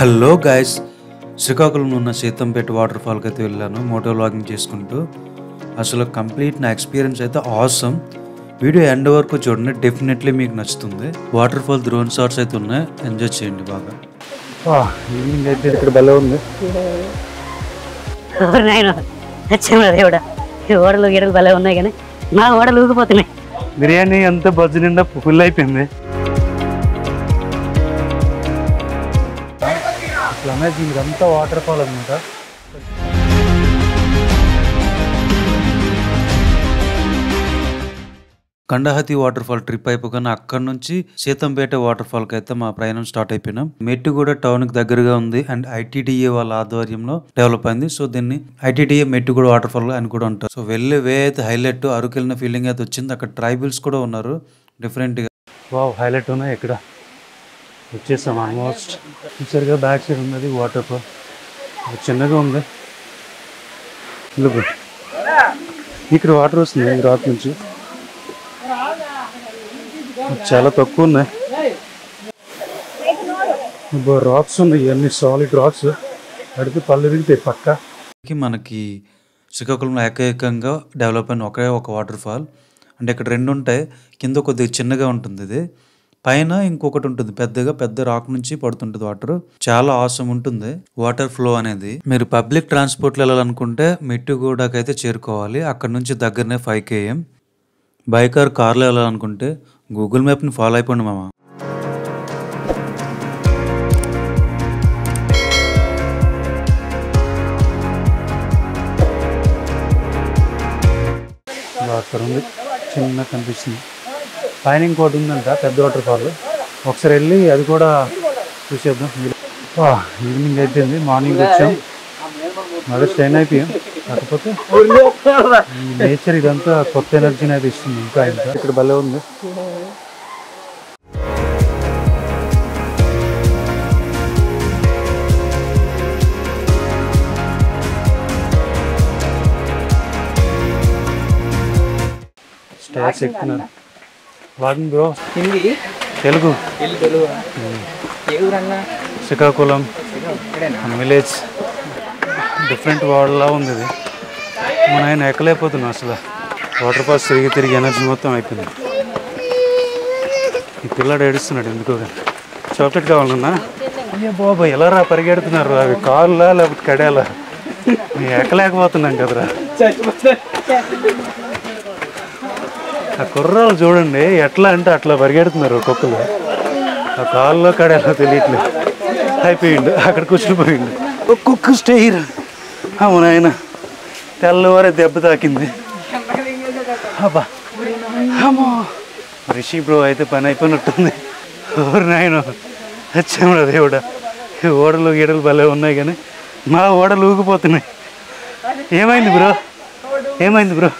Hello guys, శ్రీకాకుళంలో ఉన్న Seethampeta water ఫాల్కి అయితే వెళ్ళాను మోటో వ్లాగింగ్ చేసుకుంటూ. అసలు కంప్లీట్ నా ఎక్స్పీరియన్స్ అయితే ఆసమ్. వీడియో ఎండ్ వరకు చూడండి, డెఫినెట్లీ మీకు నచ్చుతుంది. వాటర్ ఫాల్ డ్రోన్ షాట్స్ అయితే ఉన్నాయి, ఎంజాయ్ చేయండి బాగా. ఈవినింగ్ అయితే ఇక్కడ భలే ఉంది. దేవుడా, ఈ ఓడలు గీడలు భలే ఉన్నాయి, కానీ మా ఓడలు ఊగిపోతున్నాయి. బిర్యానీ అంతా బజ్జు నిండా ఫుల్ అయిపోయింది. అసలు అమేజింగ్, ఇదంతా వాటర్ ఫాల్ అనమాట. కండహతి వాటర్ ఫాల్ ట్రిప్ అయిపోగానే అక్కడ నుంచి సీతంపేట వాటర్ ఫాల్ కి అయితే మా ప్రయాణం స్టార్ట్ అయిపోయినాం. మెట్టుగూడ టౌన్ కి దగ్గరగా ఉంది అండ్ ఐటీడీఏ వాళ్ళ ఆధ్వర్యంలో డెవలప్ అయింది. సో దీన్ని ఐటీడీఏ మెట్టుగూడ వాటర్ ఫాల్ అని కూడా ఉంటారు. సో వెళ్ళే వే అయితే హైలైట్, అరకు వెళ్ళిన ఫీలింగ్ అయితే వచ్చింది. అక్కడ ట్రైబల్స్ కూడా ఉన్నారు డిఫరెంట్ గా. వావ్, హైలైట్ ఉన్నాయి. ఇక్కడ వచ్చేసాం ఆల్మోస్ట్. చూసారుగా బ్యాక్ సైడ్ ఉన్నది వాటర్ ఫాల్, చిన్నగా ఉంది. ఇక్కడ వాటర్ వస్తుంది ఈ రాక్ నుంచి, చాలా తక్కువ ఉన్నాయి. రాక్స్ ఉన్నాయి, ఇవన్నీ సాలిడ్ రాక్స్. అడిగి పళ్ళు విరిగితాయి పక్క. మనకి శ్రీకాకుళంలో ఏకైకంగా డెవలప్ అయిన ఒకే ఒక వాటర్ ఫాల్. అంటే ఇక్కడ రెండు ఉంటాయి, కింద కొద్దిగా చిన్నగా ఉంటుంది, ఇది పైన ఇంకొకటి ఉంటుంది పెద్దగా. పెద్ద రాక్ నుంచి పడుతుంటుంది వాటర్. చాలా ఆసం ఉంటుంది వాటర్ ఫ్లో అనేది. మీరు పబ్లిక్ ట్రాన్స్పోర్ట్లో వెళ్ళాలనుకుంటే మెట్టుగూడకి అయితే చేరుకోవాలి. అక్కడ నుంచి దగ్గరనే 5 km. బైక్ ఆర్ కార్లో వెళ్ళాలనుకుంటే గూగుల్ మ్యాప్ని ఫాలో అయిపోండి మామ. అక్కడ ఉంది, చిన్న కనిపిస్తుంది. పైన ఇంకోటి ఉందంట పెద్ద వాటర్ ఫాల్. ఒకసారి వెళ్ళి అది కూడా చూసేద్దాం. ఈవినింగ్ అయిపోయింది, మార్నింగ్ వచ్చాం, మళ్ళీ స్టైన్ అయిపోయాం. కాకపోతే ఈ నేచర్ ఇదంతా కొత్త ఎనర్జీని అయితే ఇస్తుంది. ఇంకా ఇక్కడ భలే ఉంది. స్టార్స్ ఎక్కుతున్నారు. Walking bro, Telugu Srikakulam village. Different వరల్డ్లా ఉంది ఇది. మన ఆయన ఎక్కలేకపోతున్నాం అసలు. వాటర్ ఫాల్స్ తిరిగి తిరిగి ఎనర్జీ మొత్తం అయిపోయింది. ఈ పిల్లాడు ఏడుస్తున్నాడు ఎందుకో. చాక్లెట్ కావాలన్నా? అయ్యో బాబా, ఎలా రా పరిగెడుతున్నారు? అవి కాళ్ళా లేకపోతే కడేలా? నేను ఎక్కలేకపోతున్నాం కదరా. ఆ కుర్రాలు చూడండి ఎట్లా అంటే అట్లా పరిగెడుతున్నారు ఒక్కొక్కరు. ఆ కాళ్ళలో కడేలా తెలియట్లేదు. అయిపోయిండు, అక్కడ కూర్చునిపోయిండు. ఒక్కొక్క స్టైర్. అవును, ఆయన తెల్లవారే దెబ్బ తాకింది. అబ్బా అమ్మో, రిషి బ్రో అయితే పని అయిపోయినట్టుంది. ఎవరు నాయన వచ్చాము దేవుడా. ఓడలు గీడలు భలే ఉన్నాయి, కానీ మా ఓడలు ఊగిపోతున్నాయి. ఏమైంది బ్రో, ఏమైంది బ్రో?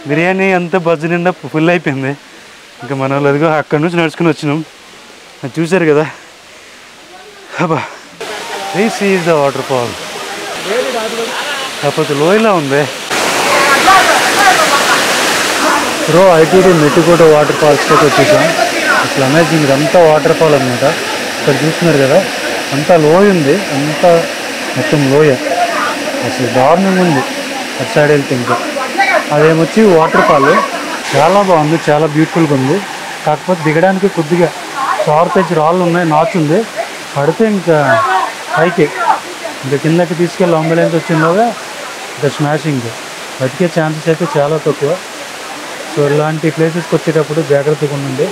బిర్యానీ అంతా బజ్జు నిండా ఫుల్ అయిపోయింది. ఇంకా మన వాళ్ళు అదిగో అక్కడి నుంచి నడుచుకుని వచ్చినాం, అది చూసారు కదా. అబ్బా, this is the water fall. కాకపోతే లోయలా ఉంది బ్రో. ఐటీడీ మెట్టుగూడ వాటర్ ఫాల్స్కి వచ్చేసాం. అసలు అమేజింగ్, ఇదంతా వాటర్ ఫాల్ అనమాట. ఇక్కడ చూస్తున్నారు కదా, అంతా లోయ ఉంది, అంతా మొత్తం లోయ. అసలు దారుణంగా ఉంది. అటు సైడ్ వెళ్తే ఇంకా అదేమొచ్చి వాటర్ ఫాల్. చాలా బాగుంది, చాలా బ్యూటిఫుల్గా ఉంది. కాకపోతే దిగడానికి కొద్దిగా షార్ప్ ఎడ్జ్ రాళ్ళు ఉన్నాయి, నాచు ఉంది. పడితే ఇంకా పైకి ఇంకా కిందకి తీసుకెళ్ళి అంబులెన్స్ వచ్చిందోగా ఇంకా స్మాషింగ్. బతికే ఛాన్సెస్ అయితే చాలా తక్కువ. సో ఇలాంటి ప్లేసెస్కి వచ్చేటప్పుడు జాగ్రత్తగా ఉండండి.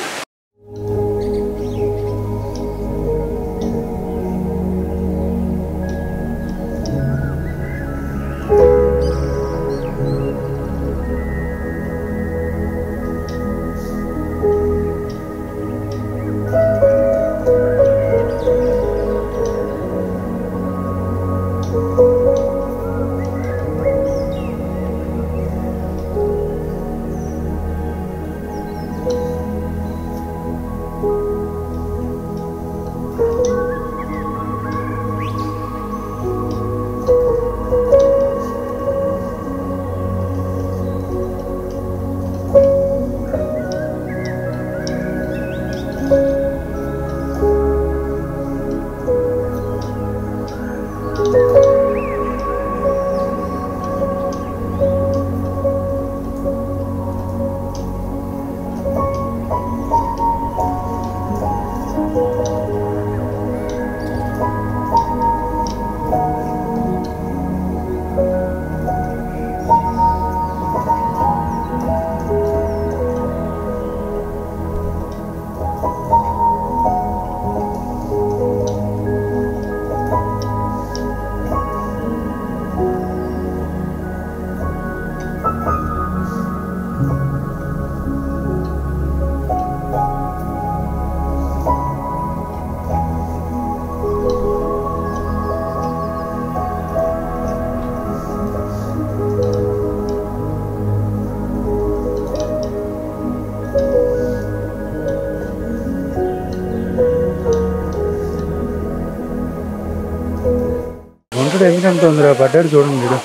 దేనికంత ఉందిరా పడ్డాడు చూడండి వీడు.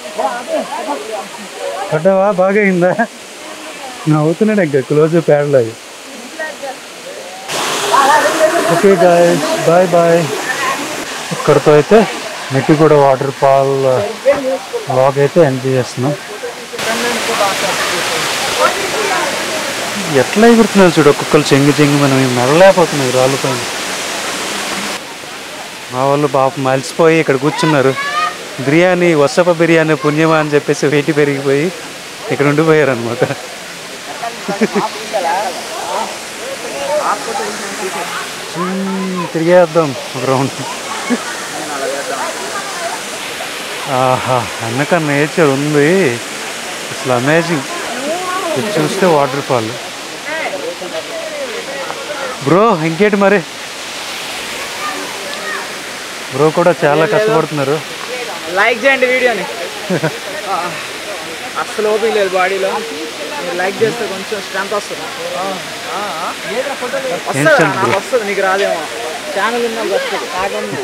పడ్డావా బాగా అయిందా? అవుతున్నాడు ఇంకా క్లోజ్ ప్యాడ్లో అవి. Okay guys bye bye. ఇక్కడితో అయితే మెట్టిగూడ వాటర్ ఫాల్ వ్లాగ్ అయితే ఎంజాయ్ చేస్తున్నాం. ఎట్లా ఎగురుతున్నారు చూడు ఒక్కొక్కరు చెంగి మనం మెడలేకపోతున్నాయి రాళ్ళు పైన. మా వాళ్ళు పాపం మలిసిపోయి ఇక్కడ కూర్చున్నారు. బిర్యానీ వసప బిర్యానీ పుణ్యమా అని చెప్పేసి వెయిట్ పెరిగిపోయి ఇక్కడ ఉండిపోయారు అనమాట. తిరిగేద్దాం ఒక రౌండ్. ఆహా వెనక నేచర్ ఉంది అసలు అమేజింగ్. ఇది చూస్తే వాటర్ ఫాల్. బ్రో ఇంకేంటి మరి? బ్రో కూడా చాలా కష్టపడుతున్నారు. లైక్ చేయండి వీడియోని. అస్సలు ఓపిక లేదు బాడీలో. మీరు లైక్ చేస్తే కొంచెం స్ట్రెంత్ వస్తుంది. వస్తుంది నీకు రాదేమో. ఛానల్ ఉన్న వస్తుంది కాకుండా.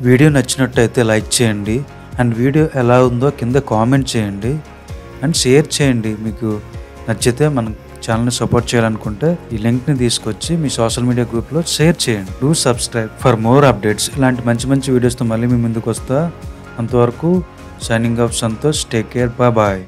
వీడియో నచ్చినట్టయితే లైక్ చేయండి అండ్ వీడియో ఎలా ఉందో కింద కామెంట్ చేయండి అండ్ షేర్ చేయండి. మీకు నచ్చితే మన ఛానల్ని సపోర్ట్ చేయాలనుకుంటే ఈ లింక్ని తీసుకొచ్చి మీ సోషల్ మీడియా గ్రూప్లో షేర్ చేయండి. Do subscribe for more updates. ఇలాంటి మంచి మంచి వీడియోస్తో మళ్ళీ మీ ముందుకు వస్తా. అంతవరకు signing off Santosh. Take care. Bye.